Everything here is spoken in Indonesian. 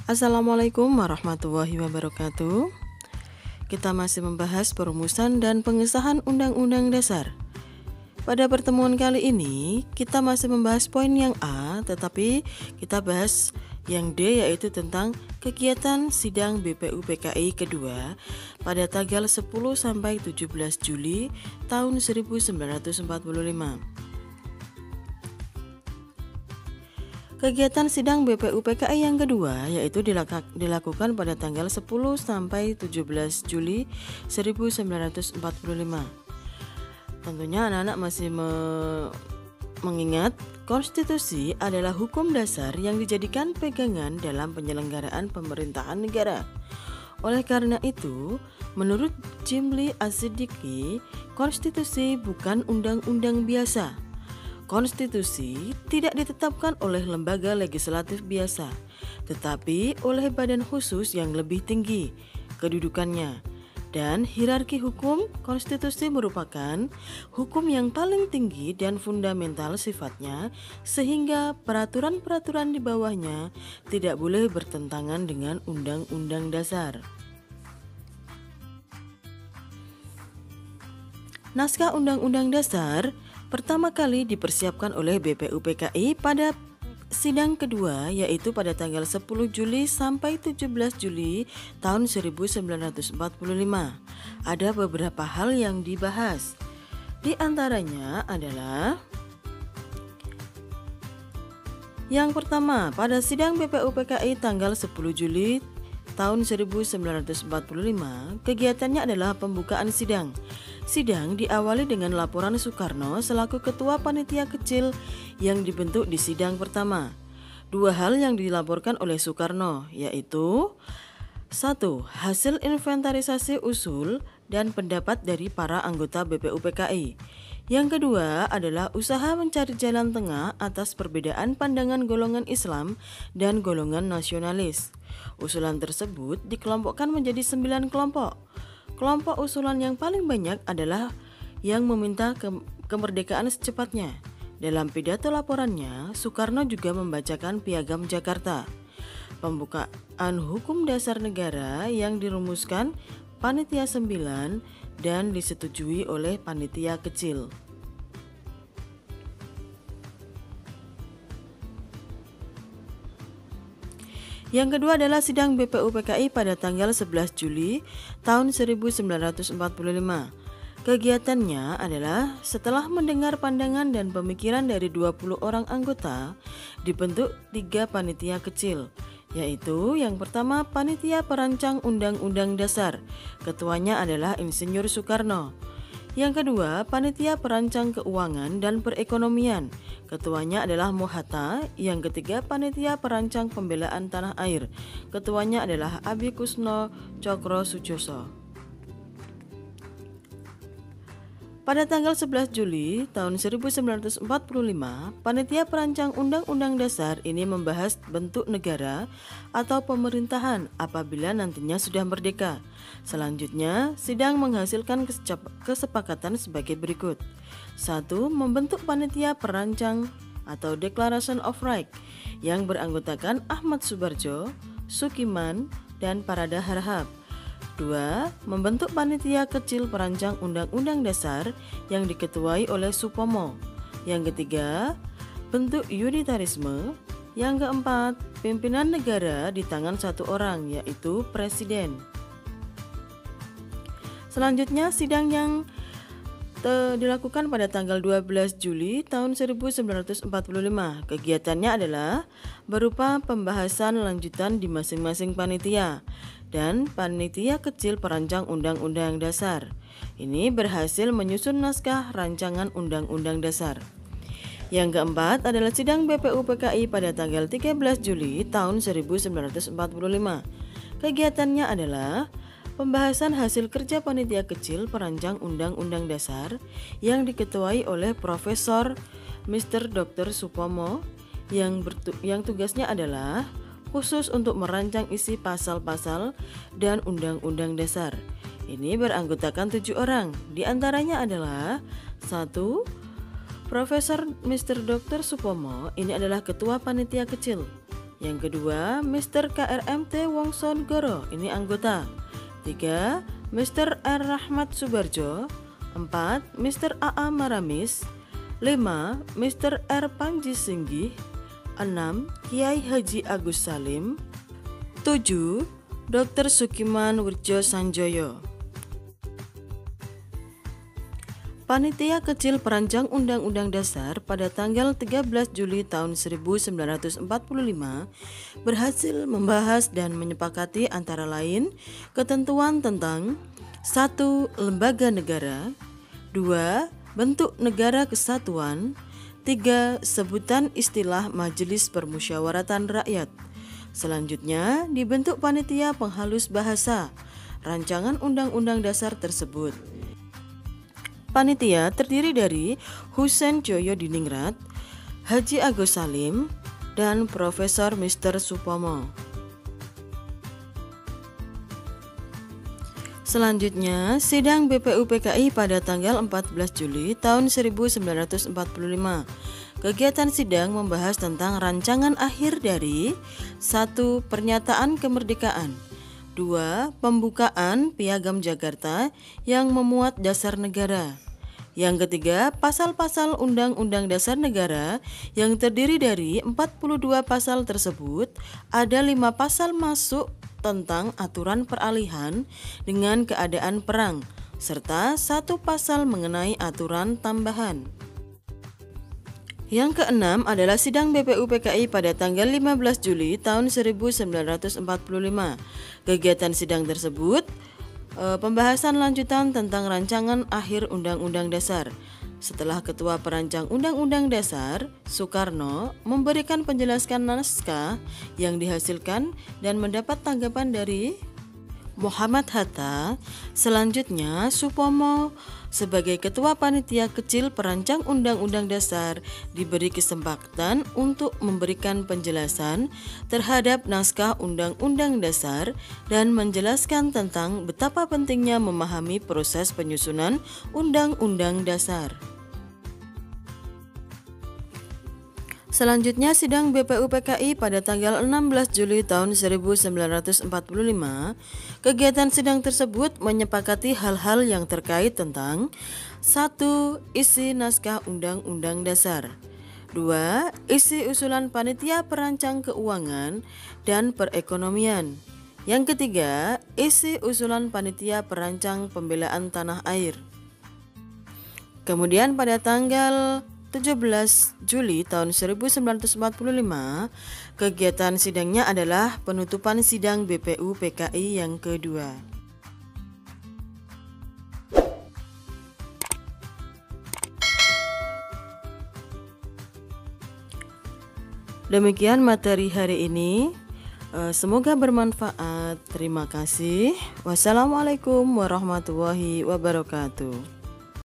Assalamualaikum warahmatullahi wabarakatuh. Kita masih membahas perumusan dan pengesahan Undang-Undang Dasar. Pada pertemuan kali ini, kita masih membahas poin yang A, tetapi kita bahas yang D, yaitu tentang kegiatan sidang BPUPKI kedua pada tanggal 10 sampai 17 Juli tahun 1945. Kegiatan sidang BPUPKI yang kedua yaitu dilakukan pada tanggal 10 sampai 17 Juli 1945. Tentunya anak-anak masih mengingat konstitusi adalah hukum dasar yang dijadikan pegangan dalam penyelenggaraan pemerintahan negara. Oleh karena itu, menurut Jimli As-Siddiqi, konstitusi bukan undang-undang biasa. Konstitusi tidak ditetapkan oleh lembaga legislatif biasa, tetapi oleh badan khusus yang lebih tinggi kedudukannya. Dan hierarki hukum, konstitusi merupakan hukum yang paling tinggi dan fundamental sifatnya, sehingga peraturan-peraturan di bawahnya tidak boleh bertentangan dengan Undang-Undang Dasar. Naskah Undang-Undang Dasar pertama kali dipersiapkan oleh BPUPKI pada sidang kedua, yaitu pada tanggal 10 Juli sampai 17 Juli tahun 1945. Ada beberapa hal yang dibahas. Di antaranya adalah yang pertama, pada sidang BPUPKI tanggal 10 Juli tahun 1945, kegiatannya adalah pembukaan sidang. Sidang diawali dengan laporan Soekarno selaku ketua panitia kecil yang dibentuk di sidang pertama. Dua hal yang dilaporkan oleh Soekarno yaitu 1. Hasil inventarisasi usul dan pendapat dari para anggota BPUPKI. Yang kedua adalah usaha mencari jalan tengah atas perbedaan pandangan golongan Islam dan golongan nasionalis. Usulan tersebut dikelompokkan menjadi 9 kelompok. Kelompok usulan yang paling banyak adalah yang meminta kemerdekaan secepatnya. Dalam pidato laporannya, Soekarno juga membacakan Piagam Jakarta, pembukaan hukum dasar negara yang dirumuskan Panitia 9 dan disetujui oleh Panitia Kecil. Yang kedua adalah sidang BPUPKI pada tanggal 11 Juli tahun 1945. Kegiatannya adalah setelah mendengar pandangan dan pemikiran dari 20 orang anggota, dibentuk 3 panitia kecil, yaitu yang pertama Panitia Perancang Undang-Undang Dasar, ketuanya adalah Insinyur Soekarno. Yang kedua, Panitia Perancang Keuangan dan Perekonomian, ketuanya adalah Mohatta. Yang ketiga, Panitia Perancang Pembelaan Tanah Air, ketuanya adalah Abi Kusno Cokro Sujoso. Pada tanggal 11 Juli tahun 1945, Panitia Perancang Undang-Undang Dasar ini membahas bentuk negara atau pemerintahan apabila nantinya sudah merdeka. Selanjutnya, sidang menghasilkan kesepakatan sebagai berikut. 1. Membentuk Panitia Perancang atau Declaration of Right yang beranggotakan Ahmad Subarjo, Sukiman, dan Parada Harhab. 2. Membentuk Panitia Kecil Perancang Undang-Undang Dasar yang diketuai oleh Supomo. Yang ketiga, bentuk unitarisme. Yang keempat, pimpinan negara di tangan satu orang, yaitu Presiden. Selanjutnya, sidang yang dilakukan pada tanggal 12 Juli tahun 1945. Kegiatannya adalah berupa pembahasan lanjutan di masing-masing panitia dan Panitia Kecil Perancang Undang-Undang Dasar. Ini berhasil menyusun naskah rancangan Undang-Undang Dasar. Yang keempat adalah sidang BPUPKI pada tanggal 13 Juli tahun 1945. Kegiatannya adalah pembahasan hasil kerja Panitia Kecil Perancang Undang-Undang Dasar yang diketuai oleh Profesor Mr. Dr. Supomo yang tugasnya adalah khusus untuk merancang isi pasal-pasal dan undang-undang dasar. Ini beranggotakan 7 orang, di antaranya adalah 1. Profesor Mr. Dr. Supomo, ini adalah Ketua Panitia Kecil. Yang kedua, Mr. KRMT Wongsongoro, ini anggota. 3. Mr. R. Rahmat Subarjo. 4. Mr. AA Maramis. 5. Mr. R. Panji Singgih. 6. Kiai Haji Agus Salim. 7. Dr. Sukiman Wirjo Sanjoyo. Panitia Kecil Perancang Undang-Undang Dasar pada tanggal 13 Juli tahun 1945 berhasil membahas dan menyepakati antara lain ketentuan tentang 1. Lembaga negara, 2. Bentuk negara kesatuan, 3. Sebutan istilah Majelis Permusyawaratan Rakyat. Selanjutnya dibentuk panitia penghalus bahasa rancangan undang-undang dasar tersebut. Panitia terdiri dari Husein Joyo Diningrat, Haji Agus Salim, dan Profesor Mr. Supomo. Selanjutnya, sidang BPUPKI pada tanggal 14 Juli tahun 1945. Kegiatan sidang membahas tentang rancangan akhir dari 1. Pernyataan kemerdekaan, 2. Pembukaan Piagam Jakarta yang memuat dasar negara. Yang ketiga, pasal-pasal Undang-Undang Dasar Negara yang terdiri dari 42 pasal tersebut, ada 5 pasal masuk tentang aturan peralihan dengan keadaan perang, serta 1 pasal mengenai aturan tambahan. Yang keenam adalah sidang BPUPKI pada tanggal 15 Juli tahun 1945. Kegiatan sidang tersebut pembahasan lanjutan tentang rancangan akhir Undang-Undang Dasar. Setelah Ketua Perancang Undang-Undang Dasar, Soekarno memberikan penjelasan naskah yang dihasilkan dan mendapat tanggapan dari Muhammad Hatta. Selanjutnya, Supomo sebagai Ketua Panitia Kecil Perancang Undang-Undang Dasar diberi kesempatan untuk memberikan penjelasan terhadap naskah Undang-Undang Dasar dan menjelaskan tentang betapa pentingnya memahami proses penyusunan Undang-Undang Dasar. Selanjutnya, sidang BPUPKI pada tanggal 16 Juli tahun 1945. Kegiatan sidang tersebut menyepakati hal-hal yang terkait tentang 1. Isi naskah Undang-Undang Dasar, 2. Isi usulan Panitia Perancang Keuangan dan Perekonomian. Yang ketiga, isi usulan Panitia Perancang Pembelaan Tanah Air. Kemudian pada tanggal 17 Juli tahun 1945, kegiatan sidangnya adalah penutupan sidang BPUPKI yang kedua. Demikian materi hari ini. Semoga bermanfaat. Terima kasih. Wassalamualaikum warahmatullahi wabarakatuh.